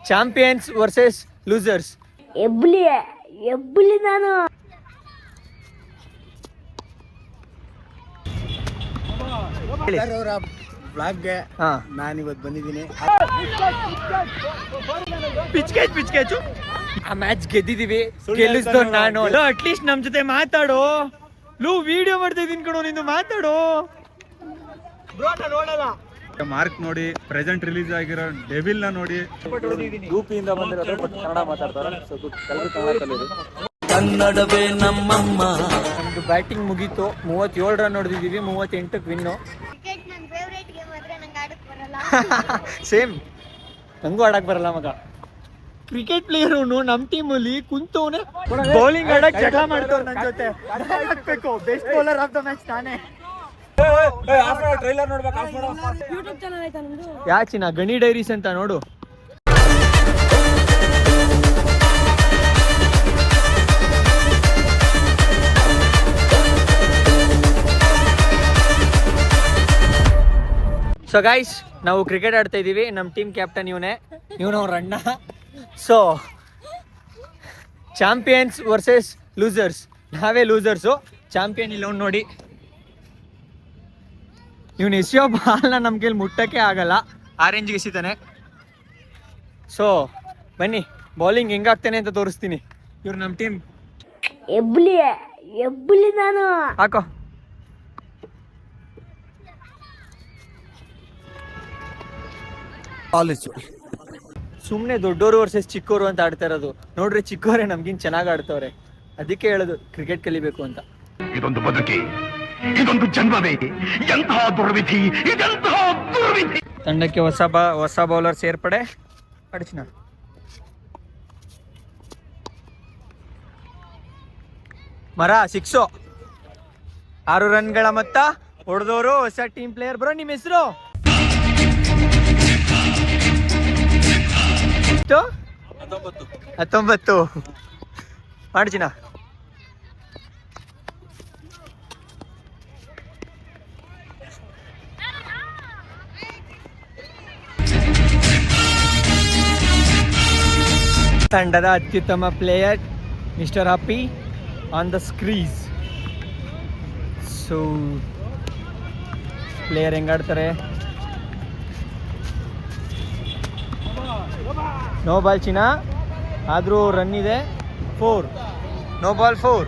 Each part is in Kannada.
Champions versus losers. ಎಬ್ಬಲಿ ನಾನು ಅವರ ಬ್ಲಾಗ್ಗೆ ನಾನಿವತ್ತು ಬಂದಿದ್ದೀನಿ. ಪಿಚ್ ಆ ಮ್ಯಾಚ್ ಗೆದ್ದಿದೀವಿ, ಗೆಲ್ಲಿಸ್ದೋ ನಾನು. ಅಟ್ಲೀಸ್ಟ್ ನಮ್ ಜೊತೆ ಮಾತಾಡೋ. ವಿಡಿಯೋ ಮಾಡ್ತಾ ಇದೀನಿ ಕಣೋ, ನಿಂದು ಮಾತಾಡೋ. ನೋಡಲ್ಲ ಮಾರ್ಕ್ ನೋಡಿ, ಪ್ರೆಸೆಂಟ್ ರಿಲೀಸ್ ಆಗಿರೋ ಡೆವಿಲ್ ನ ನೋಡಿ. ಯುಪಿಯಿಂದ ಬಂದಿರೋದು, ಬಟ್ ಕನ್ನಡ ಮಾತಾಡ್ತಾರೆ. ಕನ್ನಡವೇ ನಮ್ಮಮ್ಮ. ನಮ್ದು ಬ್ಯಾಟಿಂಗ್ ಮುಗೀತು, 37 ರನ್ ಹೊಡೆದಿದ್ದೀವಿ, 38ಕ್ಕೆ ವಿನ್ನು. ಸೇಮ್ ನಂಗೂ ಆಡಕ್ ಬರಲ್ಲ ಮಗ. ಕ್ರಿಕೆಟ್ ಪ್ಲೇಯರ್ ನಮ್ ಟೀಮ್ ಅಲ್ಲಿ ಕುಂತವನೆ ಬೌಲಿಂಗ್ ಆಡಕ್ ಜಗಳ ಮಾಡ್ತಾವ ನನ್ ಜೊತೆ. ಹಾಕ್ಬೇಕು best bowler of the match ನಾನೇ. ಯಾಚಿನ ಗಣಿ ಡೈರೀಸ್ ಅಂತ ನೋಡು. ಸೊ ಗೈಸ್, ನಾವು ಕ್ರಿಕೆಟ್ ಆಡ್ತಾ ಇದೀವಿ. ನಮ್ಮ ಟೀಮ್ ಕ್ಯಾಪ್ಟನ್ ಇವನು ಅವ್ರ ಅಣ್ಣ. So champions versus losers. ನಾವೇ ಲೂಸರ್ಸು, ಚಾಂಪಿಯನ್ ಇಲ್ಲ ಅವ್ನು ನೋಡಿ. ಇವನು ಎಸೆಯೋ ಬಾಲ್ನ ನಮ್ಮ ಕೈಲಿ ಮುಟ್ಟಕ್ಕೆ ಆಗಲ್ಲ, ಆರೆಂಜ್ಗೆ ಎಸಿತಾನೆ. ಸೊ ಬನ್ನಿ, ಬೌಲಿಂಗ್ ಹೆಂಗಾಗ್ತಾನೆ ಅಂತ ತೋರಿಸ್ತೀನಿ. ಇವ್ರು ನಮ್ಮ ಟೀಮ್. ಎಬ್ಬಲಿ ನಾನು ಹಾಕೋ. ಸುಮ್ಮನೆ ದೊಡ್ಡೋರು ವರ್ಸಸ್ ಚಿಕ್ಕೋರು ಅಂತ ಆಡ್ತಾ ಇರೋದು. ನೋಡ್ರಿ, ಚಿಕ್ಕವರೇ ನಮ್ಗಿನ್ ಚೆನ್ನಾಗಿ ಆಡ್ತವ್ರೆ. ಅದಕ್ಕೆ ಹೇಳೋದು ಕ್ರಿಕೆಟ್ ಕಲಿಬೇಕು ಅಂತ. ಇದೊಂದು ಬದುಕಿ, ಇದೊಂದು ಜನ್ಮವೇ, ಎಂತಹ ದುರ್ವಿಧಿ, ಇದೆಂತಹ ದುರ್ವಿಧಿ. ತಂಡಕ್ಕೆ ಹೊಸ ಬೌಲರ್ ಸೇರ್ಪಡೆ. ಅಡಿಚಿನ ಮರ 6 6 ರನ್ಗಳ ಮೊತ್ತ ಹೊಡೆದವರು ಹೊಸ ಟೀಮ್ ಪ್ಲೇಯರ್. ಬ್ರೋ, ನಿಮ್ಮ ಹೆಸರು? 19 ಮಾಡ್ಚಿನ. ತಂಡದ ಅತ್ಯುತ್ತಮ player mister Happy on the crease. So player ಹೆಂಗಾಡ್ತಾರೆ. ನೋ ಬಾಲ್ ಚಿನ್ನ, ಆದರೂ ರನ್ ಇದೆ. 4, ನೋ ಬಾಲ್ 4.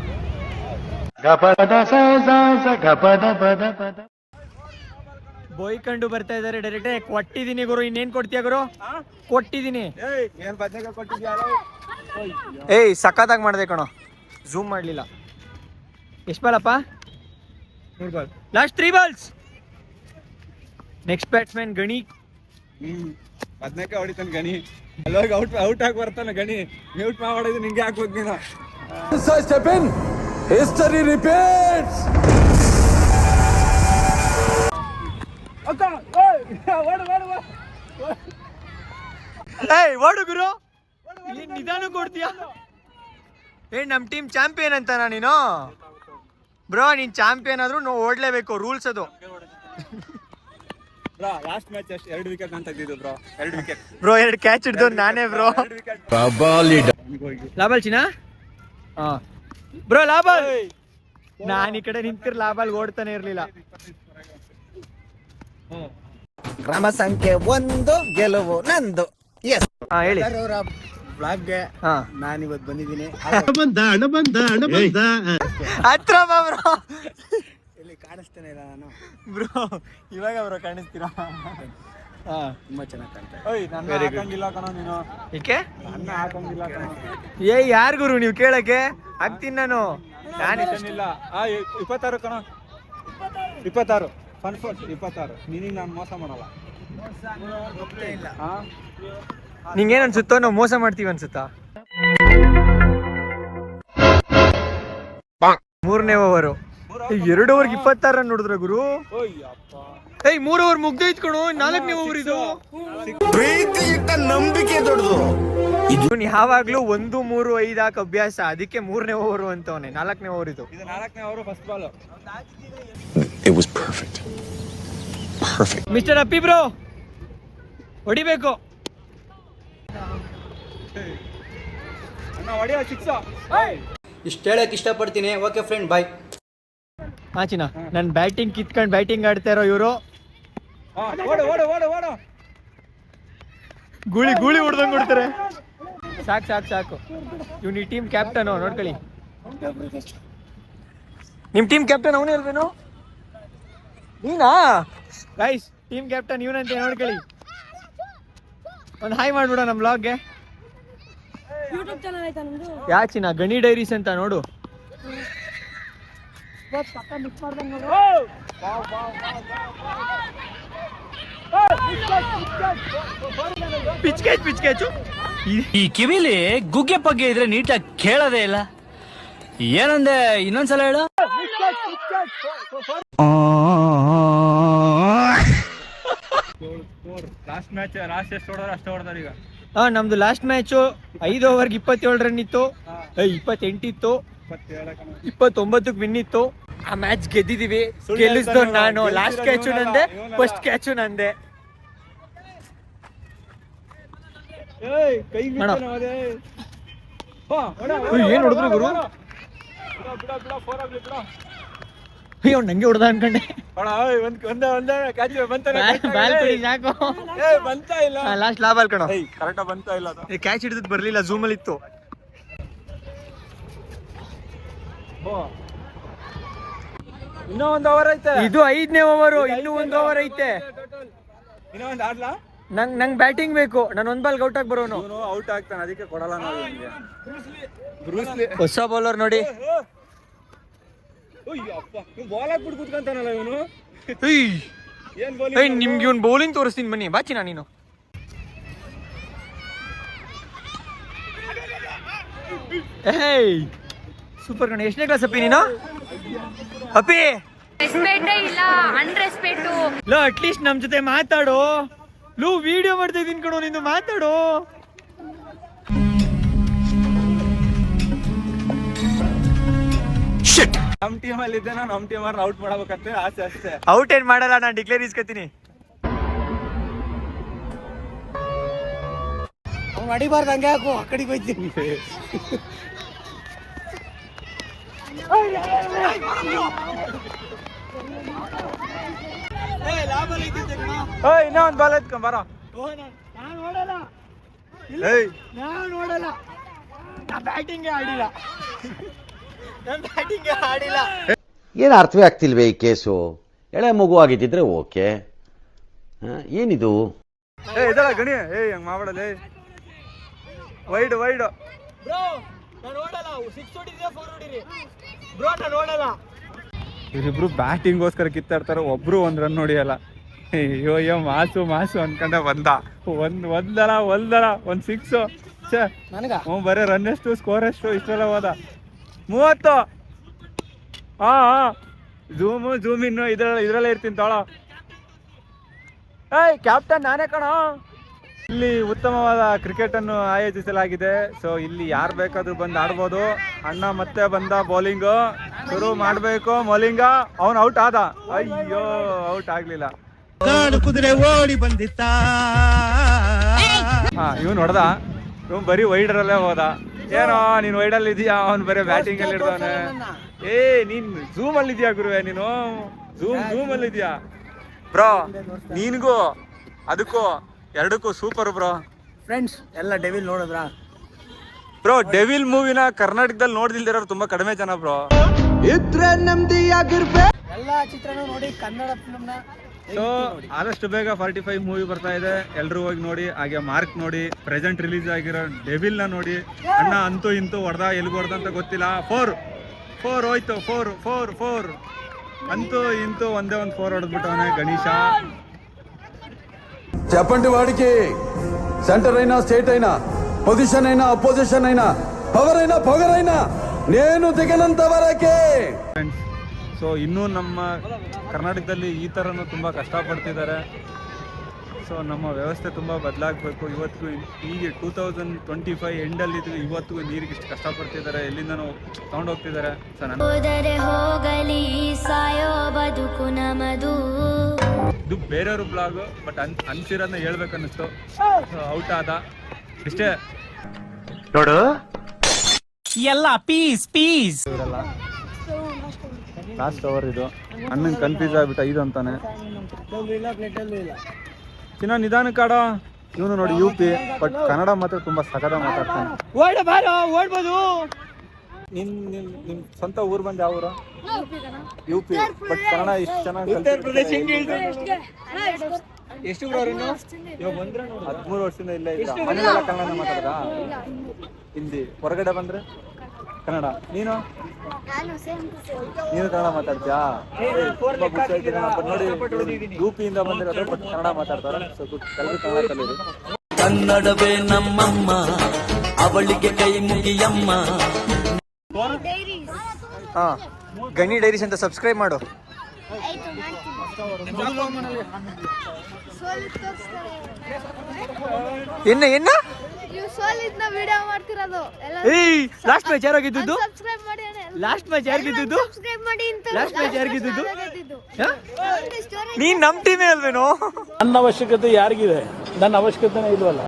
ಬೋಯ್ಕೊಂಡು ಬರ್ತಾ ಇದ್ದಾರೆ ಡೈರೆಕ್ಟ್. ಕೊಟ್ಟಿದ್ದೀನಿ ಗುರು, ಇನ್ನೇನ್ ಕೊಡ್ತೀಯ ಗುರು? ಕೊಟ್ಟಿದ್ದೀನಿ. ಏಯ್ ಸಖತ್ತಾಗಿ ಮಾಡಿದೆ ಕಣೋ, ಝೂಮ್ ಮಾಡಲಿಲ್ಲ. ಎಷ್ಟು Balappa? 3 ball, last 3 balls. Next batsman ಗಣಿ. 15ಕ್ಕೆ ಹೊಡಿತಾನೆ ಗಣಿ. ಅಲ್ಲೋಗಿ ಔಟ್ ಆಗಿ ಬರ್ತಾನೆ ಗಣಿ. ಮ್ಯೂಟ್ ಮಾಡಿದ್ರೆ ನಿಂಗೆ ಹಾಕ್ಬೇಕು ನೀನು. History repeats. ಏಯ್ ಓಡು ಗುರು, ನಿಧಾನ ಕೊಡ್ತೀಯ? ನಮ್ ಟೀಮ್ ಚಾಂಪಿಯನ್ ಅಂತ ನೀನು. ಬ್ರೋ, ನೀನ್ ಚಾಂಪಿಯನ್ ಆದ್ರೂ ಓಡ್ಲೇಬೇಕು, ರೂಲ್ಸ್ ಅದು. ಲಾಸ್ಟ್ ಮ್ಯಾಚ್ 2 ವಿಕೆಟ್ ಅಂತ ಇದ್ದಿದ್ದು ಬ್ರೋ. 2 ವಿಕೆಟ್ ಬ್ರೋ, 2 ಕ್ಯಾಚ್ ಹಿಡ್ದು ನಾನೇ ಬ್ರೋ. ಲಾಬಾಲ್ ಚಿನ್ನ. ಬ್ರೋ ಲಾಬಾಲ್. ನಾನು ಈ ಕಡೆ ನಿಂತಿರ್ ಲಾಬಾಲ್ ಓಡ್ತಾನೆ ಇರ್ಲಿಲ್ಲ. ಕ್ರಮ ಸಂಖ್ಯೆ 1, ಗೆಲುವು ನಂದು. ಎಸ್. ಹೇಳಿ. ಅವರ ಬ್ಲಾಗ್ಗೆ ನಾನಿವತ್ತು ಬಂದಿದ್ದೀನಿ. ಹತ್ರ ಬಾ ಬ್ರೋ. ಇಲ್ಲಿ ಕಾಣಿಸ್ತೇನೆ ಇಲ್ಲ ನಾನು ಬ್ರೋ. ಇವಾಗ ಬ್ರೋ ಕಾಣಿಸ್ತೀರಾ? ತುಂಬಾ ಚೆನ್ನಾಗಿ ಕಾಣ್ತಾ. ಹಾಕಂಗಿಲ್ಲ ಕಣ ನೀನು. ಏಕೆ? ನನ್ನ ಹಾಕಂಗಿಲ್ಲ ಕಣ. ಯಾರ್ ಗುರು ನೀವು ಕೇಳಕ್ಕೆ? ಹಾಕ್ತೀನಿ ನಾನು. ಇಲ್ಲ 26 ಕಣ. 26 ಕನ್ಫರ್ಮ್ 26. ನಿನಗೆ ನಾನು ಮೋಸ ಮಾಡಲ್ಲ. ನಿಂಗೇನ್ ಅನ್ಸುತ್ತೋ ನಾವು ಮೋಸ ಮಾಡ್ತೀವಿ ಅನ್ಸುತ್ತಾ? 3ನೇ ಓವರು 2 ಓವರ್ಗೆ 26 ರನ್ ನೋಡಿದ್ರ ಗುರು. 3 ಓವರ್ ಮುಗ್ದೈತ್ ಕಣೋ. 4ನೇ ಓವರ್ ಇದು. ನಂಬಿಕೆ ದೊಡ್ಡದು. ಇವನು ಯಾವಾಗ್ಲೂ 1, 3, 5 ಹಾಕ ಅಭ್ಯಾಸ. ಅದಕ್ಕೆ 3ನೇ ಓವರ್ ಅಂತವನೆ. 4ನೇ ಓವರ್ ಇದು. 4ನೇ over first ball. It was perfect. Perfect. Mister ಅಪ್ಪಿ ಬ್ರೋ, ಹೊಡಿಬೇಕು. ಅಣ್ಣ ಹೊಡಿಯ ಸಿಕ್ಸ. ಇಷ್ಟು ಹೇಳಕ್ ಇಷ್ಟಪಡ್ತೀನಿ. ಓಕೆ ಫ್ರೆಂಡ್, ಬಾಯ್. ಹಾ ಚಿನ್ನ, ನನ್ನ ಬ್ಯಾಟಿಂಗ್ ಕಿತ್ಕೊಂಡು ಬ್ಯಾಟಿಂಗ್ ಆಡ್ತಾ ಇರೋ ಇವರು ಓಡು ಓಡು ಓಡು ಓಡು. ಗೂಳಿ ಗೂಳಿ ಹೊಡ್ದಂಗ್ ಕೊಡ್ತಾರೆ. ಸಾಕು ಸಾಕು ಸಾಕು. ಇವ್ನು ಈ ಟೀಮ್ ಕ್ಯಾಪ್ಟನ್ ನೋಡ್ಕೊಳ್ಳಿ. ನಿಮ್ ಟೀಮ್ ಕ್ಯಾಪ್ಟನ್ ಅವನೇ ಅಲ್ವೇನು? ನೀನಾ? ಗೈಸ್, ಟೀಮ್ ಕ್ಯಾಪ್ಟನ್ ಇವನಂತೆ ನೋಡ್ಕೊಳ್ಳಿ. ಒಂದು ಹಾಯ್ ಮಾಡ್ಬಿಡೋ ನಮ್ಮ ಬ್ಲಾಗ್ಗೆ. ಯೂಟ್ಯೂಬ್ ಚಾನಲ್ ಆಯ್ತಾ ನಮ್ದು? ಯಾಚಿನ ಗಣಿ ಡೈರೀಸ್ ಅಂತ ನೋಡು. ಪಕ್ಕ ಮಿಕ್ಸ್ ಮಾಡ್ದಂಗ್ ನೋಡು. Pitch catch. ಈ ಕಿವಿಲಿ ಗುಗ್ಗೆ ಪಗ್ಗೆ ಇದ್ರೆ ನೀಟಾಗಿ ಕೇಳೋದೇ ಇಲ್ಲ. ಏನಂದೆ, ಇನ್ನೊಂದ್ಸಲ ಹೇಳು. ಲಾಸ್ಟ್ ಮ್ಯಾಚ್ ಲಾಸ್ಟ್ ಎಷ್ಟು ಹೊಡೆದ್ರೆ ಅಷ್ಟೇ ಹೊಡೆದಾರ ಈಗ. ಹಾ, ನಮ್ದು ಲಾಸ್ಟ್ ಮ್ಯಾಚು 5 ಓವರ್ಗೆ 27 ರನ್ ಇತ್ತು. 28 ಇತ್ತು. 29ಕ್ಕೆ ವಿನ್ ಇತ್ತು. ಆ ಮ್ಯಾಚ್ ಗೆದ್ದಿದೀವಿ. ಗೆಲ್ಲಿಸ್ದೋ ನಾನು. ಲಾಸ್ಟ್ ಕ್ಯಾಚು ನಂದೆ, ಫಸ್ಟ್ ಕ್ಯಾಚು ನಂದೆ. ಏನ್ ಹೊಡೆದ್ರು ಗುರು? ಅಯ್ಯೋ, ನಂಗೆ ಹೊಡೆದ ಅನ್ಕೊಂಡೆ. ಲಾಸ್ಟ್ ಲಾಭ ಅಲ್ಕಣ. ಕರೆಕ್ಟ್ ಬಂತಾ ಇಲ್ಲ ಅದು. ಕ್ಯಾಚ್ ಹಿಡಿದ್ ಬರ್ಲಿಲ್ಲ, ಝೂಮ್ ಅಲ್ಲಿ ಇತ್ತು. ಇನ್ನೂ 1 ಓವರ್ ಐತೆ. ಇದು 5ನೇ ಓವರು. ಇನ್ನೂ 1 ಓವರ್ ಐತೆ. ಇನ್ನೂ ಒಂದು ಆಡ್ಲಾ? ನಂಗ್ ಬ್ಯಾಟಿಂಗ್ ಬೇಕು. ನಾನು 1 ಬಾಲ್ ಔಟ್ ಆಗಿ ಬರೋನು. ಔಟ್ ಆಗ್ತಾನೆ, ಅದಕ್ಕೆ ಕೊಡಲ್ಲ ನಾವು ಇವನಿಗೆ. ಹೊಸ ಬೌಲರ್ ನೋಡಿ. ಬಾಲ್ ಹಾಕ್ಬಿಟ್ಟು ಕುತ್ಕೊಂತಾನಲ್ಲ ಇವನು. ಏನ್ ನಿಮ್ಗೆ ಇವ್ನು ಬೌಲಿಂಗ್ ತೋರಿಸ್ತೀನಿ ಬನ್ನಿ. ಬಾಚಿನ ನೀನು. ಏಯ್ ಸೂಪರ್ ಕಣ. ಎಷ್ಟನೇ ಕ್ಲಾಸ್ ಅಪ್ಪಿ ನೀನು? ಅಪ್ಪಿ ರೆಸ್ಪೆಕ್ಟೇ ಇಲ್ಲ, ಅನ್ರೆಸ್ಪೆಕ್ಟು. ಲೋ, ಅಟ್ಲೀಸ್ಟ್ ನಮ್ ಜೊತೆ ಮಾತಾಡು. ಲೋ, ವಿಡಿಯೋ ಮಾಡ್ತಾ ಇದೀನಿ ಕಣೋ, ನಿಂದು ಮಾತಾಡು. ನಮ್ ಟೀಮ್ ಅಲ್ಲಿ ಇದ್ದೆ, ನಮ್ ಟೀಮ್ ಅವ್ರನ್ನ ಔಟ್ ಮಾಡಬೇಕಂತ ಆಸೆ ಅಷ್ಟೇ. ಔಟ್ ಏನ್ ಮಾಡಲ್ಲ, ನಾನು ಡಿಕ್ಲೇರ್ ಇಸ್ಕೊತೀನಿ. ಅವ್ನು ಅಡಿಬಾರ್ದು, ಹಂಗೆ ಹಾಕು. ಆ ಕಡೆಗೆ ಹೋಯ್ತೀನಿ. ಇನ್ನೂ ಒಂದು ಬಾಲ್ ಎತ್ಕೊಂಡ್ ಬರೋ. ನಾನು ನೋಡಲ್ಲ. ಬ್ಯಾಟಿಂಗ್ ಆಡಿಲ್ಲ. ಏನು ಅರ್ಥವೇ ಆಗ್ತಿಲ್ವೇ ಈ ಕೇಸು? ಎಳೆ ಮಗು ಆಗಿದ್ದಿದ್ರೆ ಓಕೆ. ಏನಿದು? ಇದಳ ಗಣಿ. ಹಂಗ್ ಮಾಡ್ಬಿಡಲೇ. Wide wide. ಬ್ರೋ, ನಾನು ನೋಡಲ್ಲ. 6 ಹೊಡಿದ್ರೆ 4 ಹೊಡಿರಿ ಬ್ರೋ, ನಾನು ನೋಡಲ್ಲ. ಇವರಿಬ್ರು ಬ್ಯಾಟಿಂಗೋಸ್ಕರ ಕಿತ್ತಾಡ್ತಾರೆ. ಒಬ್ರು 1 ರನ್ ಹೊಡಿಯಲ್ಲ. ಅಯ್ಯೋ ಮಾಸು ಮಾಸು ಅನ್ಕೊಂಡೆ ಬಂದ. ಒಂದಲ್ಲ 1 6. ಬರೀ ರನ್ ಎಷ್ಟು, ಸ್ಕೋರ್ ಎಷ್ಟು, ಇಷ್ಟೆಲ್ಲ ಹೋದ. 30. ಹಾ, ಝೂಮ್ ಇನ್ನು ಇದ್ರಲ್ಲೇ ಇರ್ತೀನಿ ತಾಳ. ಕ್ಯಾಪ್ಟನ್ ನಾನೇ ಕಣ. ಇಲ್ಲಿ ಉತ್ತಮವಾದ ಕ್ರಿಕೆಟ್ ಅನ್ನು ಆಯೋಜಿಸಲಾಗಿದೆ. ಸೊ ಇಲ್ಲಿ ಯಾರು ಬೇಕಾದ್ರೂ ಬಂದು ಆಡ್ಬೋದು. ಅಣ್ಣ ಮತ್ತೆ ಬಂದ ಬೌಲಿಂಗ್ ಶುರು ಮಾಡ್ಬೇಕು. ಮೌಲಿಂಗ ಅವನು ಔಟ್ ಆದ. ಅಯ್ಯೋ, ಔಟ್ ಆಗ್ಲಿಲ್ಲ. ಕುದುರೆ ಓಡಿ ಬಂದಿತ್ತ. ಹಾ, ಇವನು ಹೊಡೆದ. ಇವ್ನು ಬರೀ ವೈಡರಲ್ಲೇ ಹೋದ. ಏನೋ ನೀನ್ ವೈಡಲ್ಲಿ ಇದೀಯಾ, ಅವ್ನು ಬರೀ ಬ್ಯಾಟಿಂಗ್ ಅಲ್ಲಿ ಇರ್ತಾನೆ. ನೀನ್ ಝೂಮ್ ಅಲ್ಲಿ ಇದೀಯಾ ಗುರುವೆ, ನೀನು ಝೂಮ್ ಅಲ್ಲಿ ಇದೀಯಾ ಬ್ರೋ. ನಿನ್ಗೂ ಅದಕ್ಕೂ ಎರಡಕ್ಕೂ ಸೂಪರ್ ಬ್ರೋ. ಫ್ರೆಂಡ್ಸ್ ಎಲ್ಲ ಡೆವಿಲ್ ನೋಡಿದ್ರಾ? ಬ್ರೋ, ಡೆವಿಲ್ ಮೂವಿನ ಕರ್ನಾಟಕದಲ್ಲಿ ನೋಡ್ದಿಲ್ದಿರೋರು ತುಂಬಾ ಕಡಿಮೆ ಜನ ಬ್ರೋ. ಎಲ್ಲ ಚಿತ್ರನೂ ನೋಡಿ, ಕನ್ನಡ ಫಿಲ್ಮ್ನ. ಸೊ ಆದಷ್ಟು ಬೇಗ 45 ಮೂವಿ ಬರ್ತಾ ಇದೆ. ಎಲ್ರು ಹೋಗಿ ನೋಡಿ. ಹಾಗೆ ಮಾರ್ಕ್ ನೋಡಿ. ಪ್ರೆಸೆಂಟ್ ರಿಲೀಸ್ ಆಗಿರೋ ಡೆವಿಲ್ ನ ನೋಡಿ. ಅಣ್ಣ ಅಂತೂ ಇಂತೂ ಹೊಡೆದ, ಎಲ್ಗೂ ಹೊಡೆದ ಅಂತ ಗೊತ್ತಿಲ್ಲ. 4 ಹೋಯ್ತು. 4 ಅಂತೂ ಇಂತೂ ಒಂದೇ ಒಂದು 4 ಹೊಡೆದ್ಬಿಟ್ಟವನೆ ಗಣೇಶ. చెప్పండి వాడికి సెంటర్ అయినా స్టేట్ అయినా పొజిషన్ అయినా అపోజిషన్ అయినా పవర్ అయినా పొగరైనా నేను దిగనంత వరకే. ಸೊ ಇನ್ನೂ ನಮ್ಮ ಕರ್ನಾಟಕದಲ್ಲಿ ಈ ಥರನೂ ತುಂಬ ಕಷ್ಟಪಡ್ತಿದ್ದಾರೆ. ಸೊ ನಮ್ಮ ವ್ಯವಸ್ಥೆ ತುಂಬ ಬದಲಾಗಬೇಕು. ಇವತ್ತಿಗೂ ಈಗ 2025 ಎಂಡಲ್ಲಿದ್ದು ಇವತ್ತಿಗೂ ನೀರಿಗೆ ಇಷ್ಟು ಕಷ್ಟಪಡ್ತಿದ್ದಾರೆ. ಎಲ್ಲಿಂದನೂ ತಗೊಂಡೋಗ್ತಿದ್ದಾರೆ. ಸೊ ಹೋದರೆ ಹೋಗಲಿ, ಸಾಯೋ ಬದುಕು ನಮದು. ಇದು ಬೇರೆಯವ್ರ ಬ್ಲಾಗು, ಬಟ್ ಅನ್ಸಿರೋದನ್ನ ಹೇಳ್ಬೇಕನ್ನಿಸ್ತು. ಔಟ್ ಆದ ಇಷ್ಟೇ. ನೋಡು ಎಲ್ಲ ಪೀಸ್ ಪೀಸ್. ಲಾಸ್ಟ್ ಓವರ್ ಇದು. ಅಣ್ಣನ್ ಕನ್ಫ್ಯೂಸ್ ಆಗ್ಬಿಟ್ಟ ಇದು ಅಂತಾನೆ. ಚಿನ್ನ ನಿಧಾನಕ್ಕೆ ಆಡೋ. ಇವನು ನೋಡಿ UP, ಬಟ್ ಕನ್ನಡ ಮಾತ್ರ ತುಂಬಾ ಸಖತ ಮಾತಾಡ್ತಾನೆ. ಓಡ್ಬೋದು. ನಿಮ್ ಸ್ವಂತ ಊರ್ ಬಂದು ಯಾವ ಊರು? UP, ಬಟ್ ಕನ್ನಡ ಇಷ್ಟು ಚೆನ್ನಾಗಿ ಉತ್ತರ ಪ್ರದೇಶ ಹೆಂಗ್ ಹೇಳ್ತಾರೆ? ಎಷ್ಟು ಬ್ರೋ ಅವ್ರು ಇವಾಗ ಬಂದ್ರೆ 13 ವರ್ಷದಿಂದ ಇಲ್ಲೇ ಇದ್ದ. ಮನೆಯಲ್ಲ ಕನ್ನಡ ಮಾತಾಡ್ದ? ಹಿಂದಿ. ಹೊರಗಡೆ ಬಂದ್ರೆ ಕನ್ನಡ. ನೀನು ಕನ್ನಡ ಮಾತಾಡ್ತೀಯಾ? ನೋಡಿ UP ಇಂದ ಬಂದಿರೋದು, ಬಟ್ ಕನ್ನಡ ಮಾತಾಡ್ತಾರೆ. ಸೊ ಗುಡ್, ಕನ್ನಡ ಕಲೀರಿ. ಕನ್ನಡವೇ ನಮ್ಮಮ್ಮ, ಅವಳಿಗೆ ಕೈ ಮುಗಿಯಮ್ಮ. ಹಾ, ಗಣಿ ಡೈರೀಸ್ ಅಂತ ಸಬ್ಸ್ಕ್ರೈಬ್ ಮಾಡು. ಎನ್ನ ವಿಡಿಯೋ ಮಾಡ್ತಿರೋದು ಏಯ್, ಲಾಸ್ಟ್ ಮ್ಯಾಚ್ ಯಾರು ಗೆದ್ದಿದ್ದು? ಸಬ್ಸ್ಕ್ರೈಬ್ ಮಾಡಿ ಲಾಸ್ಟ್ ಮ್ಯಾಚ್ ಯಾರು ಗೆದ್ದಿದ್ದು? ಸಬ್ಸ್ಕ್ರೈಬ್ ಮಾಡಿ ಅಂತ ಲಾಸ್ಟ್ ಮ್ಯಾಚ್ ಯಾರು ಗೆದ್ದಿದ್ದು? ಗೆದ್ದಿದ್ದು. ನೀನ್ ನಮ್ ಟೀಮೇ ಅಲ್ವೇನೋ? ನನ್ನ ಅವಶ್ಯಕತೆ ಯಾರಿಗಿದೆ? ನನ್ನ ಅವಶ್ಯಕತೆನೇ ಇಲ್ವಲ್ಲ.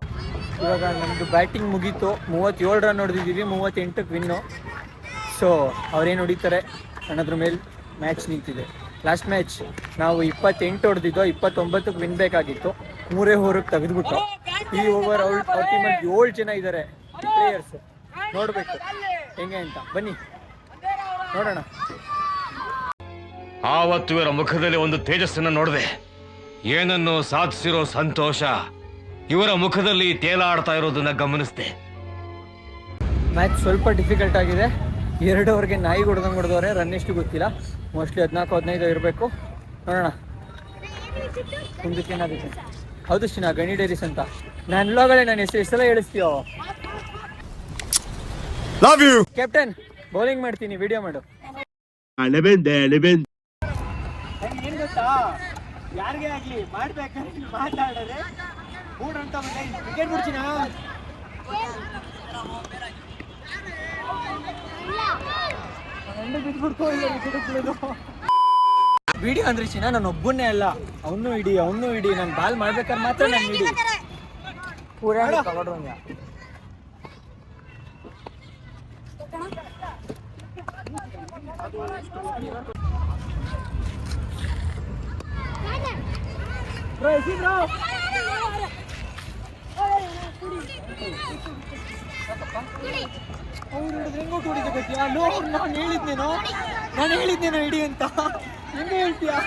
ಇವಾಗ ನಮ್ದು ಬ್ಯಾಟಿಂಗ್ ಮುಗೀತು. 37 ರನ್ ಹೊಡೆದಿದ್ದೀವಿ, 38ಕ್ಕೆ ವಿನ್ನು. ಸೊ ಅವ್ರೇನು ಹೊಡಿತಾರೆ ಅನ್ನೋದ್ರ ಮೇಲೆ ಮ್ಯಾಚ್ ನಿಂತಿದೆ. ಲಾಸ್ಟ್ ಮ್ಯಾಚ್ ನಾವು 28 ಹೊಡೆದಿದ್ದು, 29ಕ್ಕೆ ವಿನ್ ಬೇಕಾಗಿತ್ತು. 3 ಓವರ್ಗೆ ತೆಗೆದ್ಬಿಟ್ಟು ಈ ಓವರ್ ಅವ್ರ ಟೀಮಲ್ಲಿ 7 ಜನ ಇದ್ದಾರೆ ಪ್ಲೇಯರ್ಸ್. ನೋಡ್ಬೇಕು ಹೆಂಗೆ ಅಂತ, ಬನ್ನಿ ನೋಡೋಣ. ಆವತ್ತು ಇವರ ಮುಖದಲ್ಲಿ ಒಂದು ತೇಜಸ್ಸನ್ನ ನೋಡಿದೆ. ಏನನ್ನು ಸಾಧಿಸಿರೋ ಸಂತೋಷ ಇವರ ಮುಖದಲ್ಲಿ ತೇಲಾಡ್ತಾ ಇರೋದನ್ನ ಗಮನಿಸಿದೆ. ಮ್ಯಾಚ್ ಸ್ವಲ್ಪ ಡಿಫಿಕಲ್ಟ್ ಆಗಿದೆ. 2 ಓವರ್ಗೆ ನಾಯಿ ಹೊಡೆದಂಗೆ ಹೊಡೆದವ್ರೆ. ರನ್ ಎಷ್ಟು ಗೊತ್ತಿಲ್ಲ, ಮೋಸ್ಟ್ಲಿ 14-15 ಇರಬೇಕು. ನೋಡೋಣ ಮುಂದಕ್ಕೆ ಏನಾಗುತ್ತೆ. ಹೌದು ಶಿನ, ಗಣಿ ಡೈರೀಸ್ ಅಂತ ನನ್ನ ವ್ಲಾಗಲ್ಲೇ ನನ್ನ ಹೆಸರು ಎಷ್ಟೆಲ್ಲ ಹೇಳಿಸ್ತೀಯೋ. ಲವ್ ಯು ಕ್ಯಾಪ್ಟನ್, ಬೌಲಿಂಗ್ ಮಾಡ್ತೀನಿ, ವಿಡಿಯೋ ಮಾಡು. ಏನ್ ಗೊತ್ತಾ, ಯಾರಿಗೆ ಆಗ್ಲಿ ಮಾಡ್ಬೇಕಂತ ಮಾತಾಡಿದ್ರೆ ಮೂಡ್ ಅಂತ ವಿಕೆಟ್ ಬಿಡ್ತೀನ. ವಿಡಿಯೋ ಅಂದ್ರೆ ಚಿನ್ನ ನಾನು ಒಬ್ಬನೇ ಅಲ್ಲ, ಅವನು ಇಡಿ ನಾನು ಬಾಲ್ ಮಾಡ್ಬೇಕಾದ್ರೆ ಮಾತ್ರ ನಾನು ಇಡಿ. ಅವ್ರು ಹೆಂಗೋ ಕುಡಿದ ಗೊತ್ತಿಯಾ? ನಾನು ಹೇಳಿದ್ನೇನೋ ಇಡಿ ಅಂತ. ಹೆಂಗೆ ಹೇಳ್ತೀಯಾ?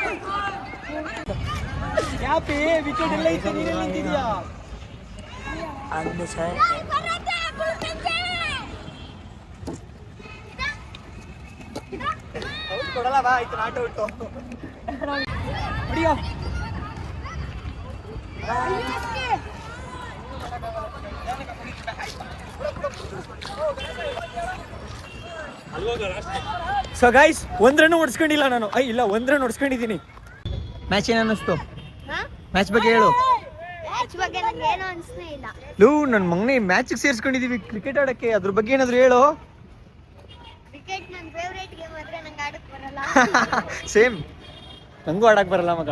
ಯಾಪಿ ವಿಕೆಟ್ ಎಲ್ಲ ಇತ್ತು, ನೀನೆಲ್ಲ ನಿಂತಿದ್ಯಾ? ಕೊಡಲ್ಲ ಬಾ, ಆಯ್ತು ನಾಟ್ ಔಟ್. ಹೊಡಿಯೋ. ಸೊ ಗೈಸ್, 1 ರನ್ ಹೊಡ್ಸ್ಕೊಂಡಿಲ್ಲ ನಾನು. ಇಲ್ಲ, 1 ರನ್ ಹೊಡ್ಸ್ಕೊಂಡಿದ್ದೀನಿ. ಮ್ಯಾಚ್ ಏನ್ ಅನ್ನಿಸ್ತು? ಮ್ಯಾಚ್ ಬಗ್ಗೆ ಹೇಳು. ಲೂ, ನನ್ನ ಮಗನೇ ಮ್ಯಾಚಿಗೆ ಸೇರಿಸ್ಕೊಂಡಿದೀವಿ ಕ್ರಿಕೆಟ್ ಆಡಕ್ಕೆ, ಅದ್ರ ಬಗ್ಗೆ ಏನಾದ್ರು ಹೇಳು. ಸೇಮ್, ನಂಗೂ ಆಡಕ್ ಬರಲ್ಲ ಮಗ.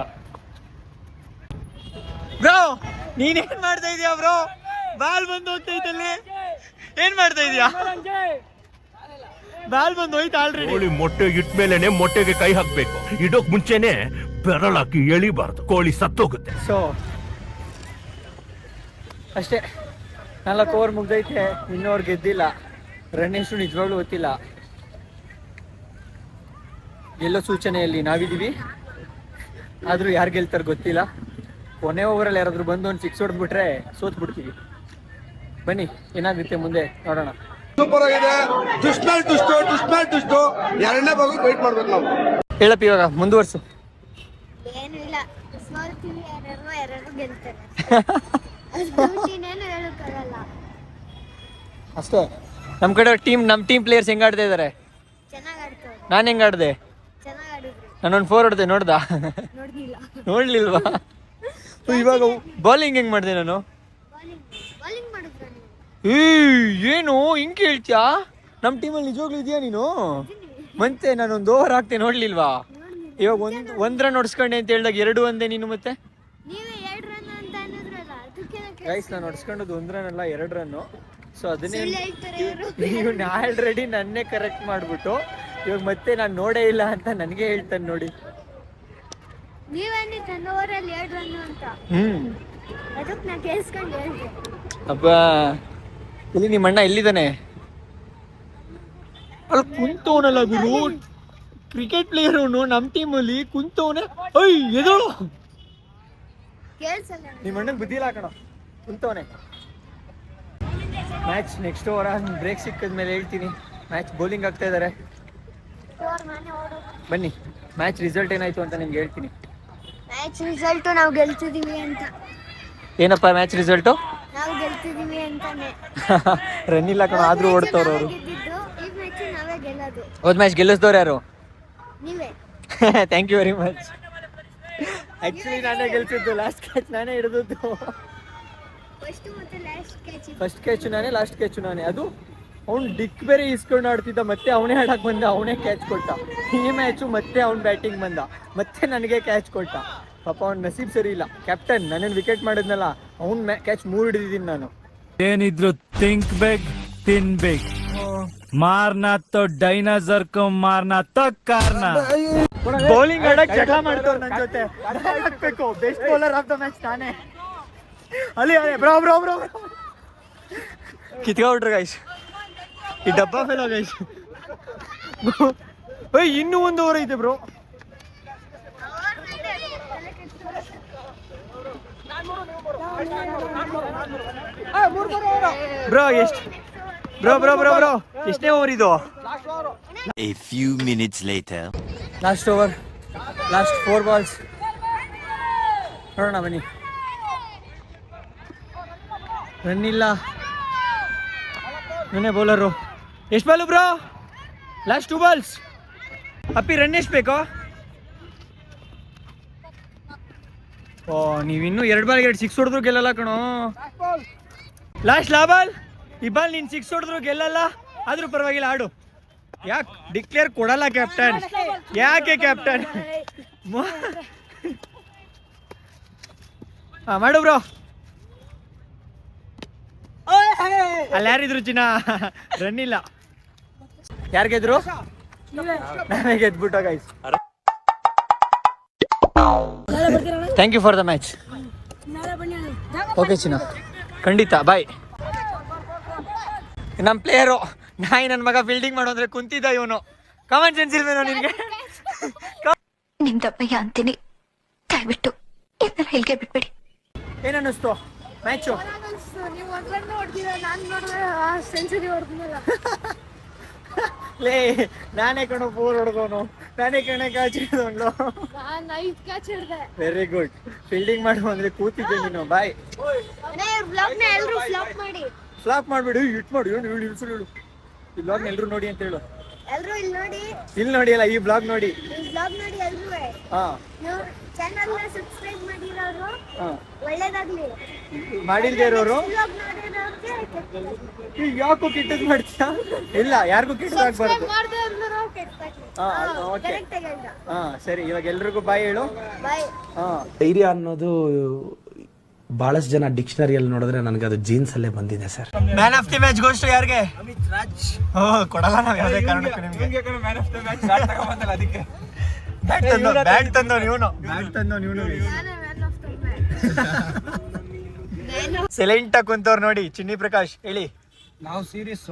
ಬ್ರೋ, ನೀನೇನ್ ಮಾಡ್ತಾ ಇದೀಯಾ ಬ್ರೋ? ಬಾಲ್ ಬಂದು ಹೋಗ್ತೈತಲ್ಲಿ, ಏನ್ ಮಾಡ್ತಾ ಇದೀಯಾ? ಬಾಲ್ ಬಂದು ಹೋಯ್ತು ಆಲ್ರೆಡಿ. ಕೋಳಿ ಮೊಟ್ಟೆ ಇಟ್ಮೇಲೆನೆ ಮೊಟ್ಟೆಗೆ ಕೈ ಹಾಕ್ಬೇಕು. ಇಡೋಕ್ ಮುಂಚೆನೆ ಬೆರಳಾಕಿ ಎಳಿಬಾರ್ದು, ಕೋಳಿ ಸತ್ತೋಗುತ್ತೆ. ಸೊ ಅಷ್ಟೇ, 4 ಓವರ್ ಮುಗ್ದೈತೆ, ಇನ್ನೋರ್ ಗೆದ್ದಿಲ್ಲ. ರನ್ ಎಷ್ಟು ನಿಜವಾಗ್ಲೂ ಗೊತ್ತಿಲ್ಲ. ಗೆಲ್ಲೋ ಸೂಚನೆಯಲ್ಲಿ ನಾವಿದ್ದೀವಿ, ಆದ್ರೂ ಯಾರು ಗೆಲ್ತಾರೆ ಗೊತ್ತಿಲ್ಲ. ಕೊನೆ ಓವರಲ್ಲಿ ಯಾರಾದ್ರೂ ಬಂದು ಒಂದು 6 ಹೊಡೆದ್ಬಿಟ್ರೆ ಸೋತ್ ಬಿಡ್ತೀವಿ. ಬನ್ನಿ ಏನಾಗುತ್ತೆ ಮುಂದೆ ನೋಡೋಣ. ಸೂಪರ್ ಆಗಿದೆ. ದುಷ್ಟು 2ನೇ ಭಾಗ ವೇಟ್ ಮಾಡ್ಬೇಕು ನಾವು. ಹೇಳಪ್ಪ, ಇವಾಗ ಮುಂದುವರ್ಸು. ಏನು ಇಲ್ಲ, ಸೋಲ್ತೀವಿ, ಯಾರು ಗೆಲ್ತಾರೆ. ಅಷ್ಟೇ. ನಮ್ಮ ಕಡೆ ನಮ್ಮ ಟೀಮ್ ಪ್ಲೇಯರ್ಸ್ ಹೆಂಗ್ ಆಡ್ತಾ ಇದಾರೆ? ಚೆನ್ನಾಗಿ ಆಡ್ತಾರೆ. ನಾನು ಹೆಂಗ್ ಆಡ್ದೆ? ಚೆನ್ನಾಗಿ ಆಡಿದ್ರು. ನಾನೊಂದು 4 ಹೊಡೆದೆ, ನೋಡ್ದಾ? ನೋಡ್ಲಿಲ್ವಾ? ಇವಾಗ ಬೌಲಿಂಗ್ ಹೆಂಗ್ ಮಾಡಿದೆ ನಾನು? ಬೌಲಿಂಗ್ ಮಾಡಿದ್ರು ನೀವು. ಏನು ಹಿಂಗ್ ಕೇಳ್ತ್ಯಾ? ನಮ್ಮ ಟೀಮಲ್ಲಿ ನಿಜವಾಗ್ಲೂ ಇದೆಯಾ ನೀನು? ಮತ್ತೆ ನಾನೊಂದು ಓವರ್ ಹಾಕ್ತೆ, ನೋಡ್ಲಿಲ್ವಾ? ಇವಾಗ ಒಂದ್ ರನ್ ಹೊಡ್ಸ್ಕೊಂಡೆ ಅಂತ ಹೇಳಿದಾಗ 2 ಅಂದೆ ನೀನು. ಮತ್ತೆ ನೀವೇ 2 ರನ್ ಅಂತ ಅನ್ನೋದ್ರಲ್ಲ, ಅದಕ್ಕೆ ಗೈಸ್, ನಾನು ಹೊಡ್ಸ್ಕೊಂಡದ್ದು 1 ರನ್ ಅಲ್ಲ, 2 ರನ್ನು. ಸೊ ಅದನ್ನೇ ಸುಳ್ಳು ಹೇಳ್ತಾರೆ ಇವರು. ಇವ್ನು ಆಲ್ರೆಡಿ ನನ್ನೇ ಕರೆಕ್ಟ್ ಮಾಡ್ಬಿಟ್ಟು ಇವಾಗ ಮತ್ತೆ ನಾನು ನೋಡೇ ಇಲ್ಲ ಅಂತ ನನಗೆ ಹೇಳ್ತಾನೆ ನೋಡಿ. ನೀವೇನಿ ನನ್ನ ಓವರಲ್ಲಿ 2 ರನ್ ಅಂತ ಅದಕ್ಕೆ ನಾ ಕೇಳಿಸ್ಕೊಂಡು ಹೇಳ್ದೆ. ಅಪ್ಪ ಇಲ್ಲಿ ನಿಮ್ಮ ಅಣ್ಣ ಎಲ್ಲಿದ್ದಾನೆ? ಅಲ್ಲಿ ಕುಂತವನಲ್ಲ ಗುರು, ಕ್ರಿಕೆಟ್ ಪ್ಲೇಯರ್ ಅವನು, ನಮ್ಮ ಟೀಮಲ್ಲಿ ಕುಂತವನೆ. ಅಯ್ಯ ಎದೋಳು, ಕೇಳಿಸಲ್ಲ. ನಿಮ್ಮ ಅಣ್ಣನ ಬುದ್ಧಿ ಇಲ್ಲ ಕಣ, ಕುಂತವನೆ. ಮ್ಯಾಚ್ ನೆಕ್ಸ್ಟ್ ಓವರ್ ಬ್ರೇಕ್ ಸಿಕ್ಕಿದ್ಮೇಲೆ ಹೇಳ್ತೀನಿ. ಮ್ಯಾಚ್ ಬೌಲಿಂಗ್ ಆಗ್ತಾ ಇದ್ದಾರೆ, ಬನ್ನಿ. ಮ್ಯಾಚ್ ರಿಸಲ್ಟ್ ಏನಾಯ್ತು ಅಂತ ನಿಮ್ಗೆ ಹೇಳ್ತೀನಿ. ಮ್ಯಾಚ್ ರಿಸಲ್ಟ್ ನಾವು ಗೆಲ್ತಿದೀವಿ ಅಂತ. ಏನಪ್ಪ ಮ್ಯಾಚ್ ರಿಸಲ್ಟು? ನಾವು ಗೆಲ್ತಿದೀವಿ ಅಂತಾನೆ. ರನ್ ಇಲ್ಲ ಕಣ, ಆದ್ರೂ ಓಡ್ತವ್ರು ಅವರು. ಗೆದ್ದಿದ್ದು ಈ ಮ್ಯಾಚ್ ನಾವೇ ಗೆಲ್ಲೋದು. ಹೋದ್ ಮ್ಯಾಚ್ ಗೆಲ್ಲಿಸಿದವ್ರು ಯಾರು? ನೀವೇ. Thank you very much. Actually ನಾನೇ ಗೆಲ್ಸಿದ್ದು, ಲಾಸ್ಟ್ ಕ್ಯಾಚ್ ನಾನೇ ಹಿಡಿದದ್ದು. ಫಸ್ಟ್ ಮತ್ತೆ ಲಾಸ್ಟ್ ಕ್ಯಾಚ್. ಫಸ್ಟ್ ಕ್ಯಾಚ್ ನಾನೇ, ಲಾಸ್ಟ್ ಕ್ಯಾಚ್ ನಾನೇ. ಅದು ಅವ್ನು ಡಿಕ್ ಬೇರೆ ಇಸ್ಕೊಂಡು ಆಡ್ತಿದ್ದ, ಮತ್ತೆ ಅವನೇ ಆಡಕ್ ಬಂದ, ಅವನೇ ಕ್ಯಾಚ್ ಕೊಟ್ಟ. ಈ ಮ್ಯಾಚು ಮತ್ತೆ ಅವ್ನು ಬ್ಯಾಟಿಂಗ್ ಬಂದ, ಮತ್ತೆ ನನಗೆ ಕ್ಯಾಚ್ ಕೊಟ್ಟ. ಪಾಪ ಅವ್ನ ನಸೀಬ್ ಸರಿ ಇಲ್ಲ. ಕ್ಯಾಪ್ಟನ್ ನನ್ನನ್ನು ವಿಕೆಟ್ ಮಾಡಿದ್ನಲ್ಲ, ಅವ್ನ ಕ್ಯಾಚ್ 3 ಹಿಡಿದಿದ್ದೀನಿ ನಾನು. ಏನಿದ್ರು ಥಿಂಕ್ ಬೇಕ್ ತಿನ್ಬೇಕು, ಮಾರ್ನಾ ತೋ ಡೈನಾಸರ್ ಕೋ ಮಾರ್ನಾ ತೋ ಕಾರ್ನ. ಬೌಲಿಂಗ್ ಆಡಕ್ ಜಗಳ ಮಾಡ್ತವ್ರು ನನ್ನ ಜೊತೆ. ಹಾಕ್ಬೇಕು best bowler of the match ನಾನೇ. ಅಲ್ಲಿ ಬ್ರೋ ಬ್ರೋ ಬ್ರೋ ಕಿತ್ಕೊಂಡ್ಬಿಟ್ರು ಗೈಸ್, ಈ ಡಬ್ಬಾ ಫೇಲ್ ಗೈಸ್. ಇನ್ನೂ 1 ಓವರ್ ಐತೆ ಬ್ರೋ. ಬ್ರೋ ಎಷ್ಟು ಬ್ರೋ ಬ್ರೋ ಬ್ರೋ ಬ್ರೋ ಎಷ್ಟನೇ ಓವರ್ ಇದು? A few minutes later. Last over, last 4 balls. ನೋಡೋಣ ಬನ್ನಿ. ರನ್ ಇಲ್ಲ, ನಾನೇ ಬೌಲರು. ಎಷ್ಟು ಬಾಲು ಬ್ರೋ? Last 2 balls. ಅಪ್ಪಿ ರನ್ ಎಷ್ಟು ಬೇಕು? ಓ ನೀವಿನ್ನೂ 2 ಬಾಲ್ಗೆ 2 6 ಹೊಡೆದ್ರು ಗೆಲ್ಲಲ್ಲ ಕಣೋ. ಲಾಸ್ಟ್ ಬಾಲ್, ಈ ಬಾಲ್ ನೀನು 6 ಹೊಡೆದ್ರು ಗೆಲ್ಲಲ್ಲ, ಆದ್ರೂ ಪರವಾಗಿಲ್ಲ ಆಡು. ಯಾಕೆ ಡಿಕ್ಲೇರ್ ಕೊಡಲ್ಲ ಕ್ಯಾಪ್ಟನ್? ಯಾಕೆ ಕ್ಯಾಪ್ಟನ್? ಮಾಡು ಬ್ರೋ. ಅಲ್ಲಿ ಯಾರಿದ್ರು ಚಿನ್ನ? ರನ್ ಇಲ್ಲ. ಯಾರು ಗೆದ್ರು? ನಾನೇ ಗೆದ್ಬಿಟ್ಟ guys. Thank you for the match. Okay ಚಿನ್ನ, ಖಂಡಿತ ಬಾಯ್. ನಮ್ಮ ಪ್ಲೇಯರು ನಾಯಿ ನನ್ನ ಮಗ ಫೀಲ್ಡಿಂಗ್ ಮಾಡೋದ್ರೆ ಕುಂತಿದ್ದ ಇವನು. ಕಾಮನ್ ಸೆನ್ಸ್ ಇಲ್ವೇನೋ ನಿನಗೆ? ನಿಮ್ದಪ್ಪಯ್ಯ ಅಂತೀನಿ, ದಯವಿಟ್ಟು ಇದನ್ನ ಹೇಳಿಕೆ ಬಿಟ್ಬಿಡಿ. ಏನನ್ನಿಸ್ತು ಮ್ಯಾಚು? ನೀವು 1 run ಹೊಡೆದಿರ, ನಾನು ನೋಡಿದ್ರೆ ಸೆಂಚುರಿ ಹೊಡೆದ್ನಲ್ಲ. ಲೇ ನಾನೇ ಕಣೋ 4 ಹೊಡೆದವನು, ನಾನೇ ಕಣೆ ಕ್ಯಾಚ್ ಹಿಡಿದವನು. ನಾನು 5 ಕ್ಯಾಚ್ ಹಿಡಿದೆ. Very good. ಫೀಲ್ಡಿಂಗ್ ಮಾಡು ಅಂದ್ರೆ ಕೂತಿದ್ದೆ ನೀನು. ಬಾಯ್. ವ್ಲಾಗ್ನ ಎಲ್ಲರೂ ಫ್ಲಾಪ್ ಮಾಡಿ. ಫ್ಲಾಪ್ ಮಾಡ್ಬಿಡು, ಹಿಟ್ ಮಾಡು. ಹೇಳು ಹೇಳು ಈ ಬ್ಲಾಗ್ನ ಎಲ್ಲರೂ ನೋಡಿ ಅಂತ ಹೇಳು. ಎಲ್ಲರೂ ಇಲ್ಲಿ ನೋಡಿ, ಇಲ್ಲಿ ನೋಡಿ ಅಲ್ಲ, ಈ ಬ್ಲಾಗ್ ನೋಡಿ. ಈ ವ್ಲಾಗ್ ನೋಡಿ ಎಲ್ಲರೂ. ಹಾ, ನೀವು ಚಾನಲ್ನ ಸಬ್ಸ್ಕ್ರೈಬ್ ಮಾಡಿರೋರು ಹಾ, ಒಳ್ಳೇದಾಗ್ಲಿ. ಮಾಡಿಲ್ದೇ ಇರೋರು ವ್ಲಾಗ್ ನೋಡಿರೋರಿಗೆ ಈಗ ಯಾಕೋ ಕೆಟ್ಟದ್ ಮಾಡ್ತೀಯಾ? ಇಲ್ಲ, ಯಾರಿಗೂ ಕೆಟ್ಟದಾಗಬಾರ್ದು. ಮಾಡ್ದೆ ಅಂದ್ರು ಕೆಟ್ಟಾಗಿ. ಹಾ, ಓಕೆ. ಕರೆಕ್ಟ್ ಆಗಿ ಹೇಳ್ದ. ಹಾ ಸರಿ, ಇವಾಗ ಎಲ್ರಿಗೂ ಬಾಯ್ ಹೇಳು. ಬಾಯ್. ಹಾ, ಧೈರ್ಯ ಅನ್ನೋದು ಬಹಳಷ್ಟು ಜನ ಡಿಕ್ಷನರಿಯಲ್ಲಿ ನೋಡಿದ್ರೆ ನನಗೆ ಅದು ಜೀನ್ಸ್ ಅಲ್ಲೇ ಬಂದಿದೆ sir. Man of the match goes to ಯಾರಿಗೆ? ಅಮಿತ್ ರಾಜ್. ಕೊಡಲ್ಲ ನಾವು ಯಾವುದೇ ಕಾರಣಕ್ಕೂ ನಿಮಗೆ. Man of the match bat ತಗೊಂಬಂದಲ್ಲ, ಅದಕ್ಕೆ ಬ್ಯಾಟ್ ತಂದೋ ನೀವು. ನಾನೇ man of the match. Silent ಆಗಿ ಕುಂತವ್ರು ನೋಡಿ. ಚಿನ್ನಿ ಪ್ರಕಾಶ್ ಹೇಳಿ. ನಾವು ಸೀರೀಸ್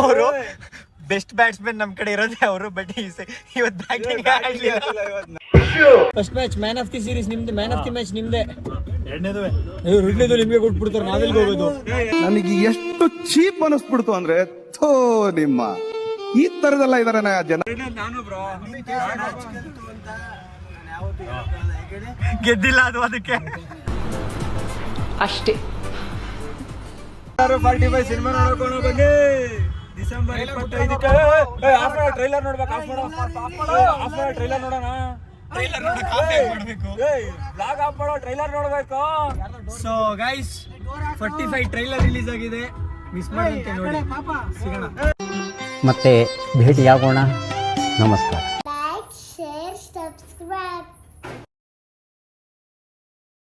ಅವರು ಬೆಸ್ಟ್ ಬ್ಯಾಟ್ಸ್ಮನ್ ನಮ್ ಕಡೆ ಇರೋದೇ ಅವರು. ಬಟ್ ಇವತ್ತು ಬ್ಯಾಟಿಂಗ್ ಆಗಲಿಲ್ಲ. First match man of the series Nimde, man of the match ನಿಮ್ದೆ. ಎರಡನೇದು ನಿಮ್ಗೆ ಕೊಟ್ಬಿಡ್ತಾರೆ, ನಾವೆಲ್ಲಿ ಹೋಗೋದು? ನನಗೆ ಎಷ್ಟು ಚೀಪ್ ಅನಿಸ್ಬಿಡ್ತು ಅಂದ್ರೆ, ಥೋ ನಿಮ್ಮ ಈ ತರದೆಲ್ಲ ಇದಾರೆ ಜನ. ಗೆದ್ದಿಲ್ಲ ಅದು, ಅದಕ್ಕೆ ಅಷ್ಟೇ. 45 ಸಿನಿಮಾ ನೋಡ್ಕೊಂಡು ಬನ್ನಿ. ಡಿಸೆಂಬರ್ 25ಕ್ಕೆ ಟ್ರೈಲರ್ ನೋಡ್ಬೇಕು. ಟ್ರೈಲರ್ ನೋಡೋಣ. ಬ್ಲಾಗ್ ಆಫ್ ಮಾಡೋ, ಟ್ರೈಲರ್ ನೋಡ್ಬೇಕು. ಸೊ ಗೈಸ್ 45 ಟ್ರೈಲರ್ ರಿಲೀಸ್ ಆಗಿದೆ, ಮಿಸ್ ಮಾಡಂತೆ ನೋಡಿ. ಸಿಗೋಣ ಮತ್ತೆ ಭೇಟಿಯಾಗೋಣ. ನಮಸ್ಕಾರ.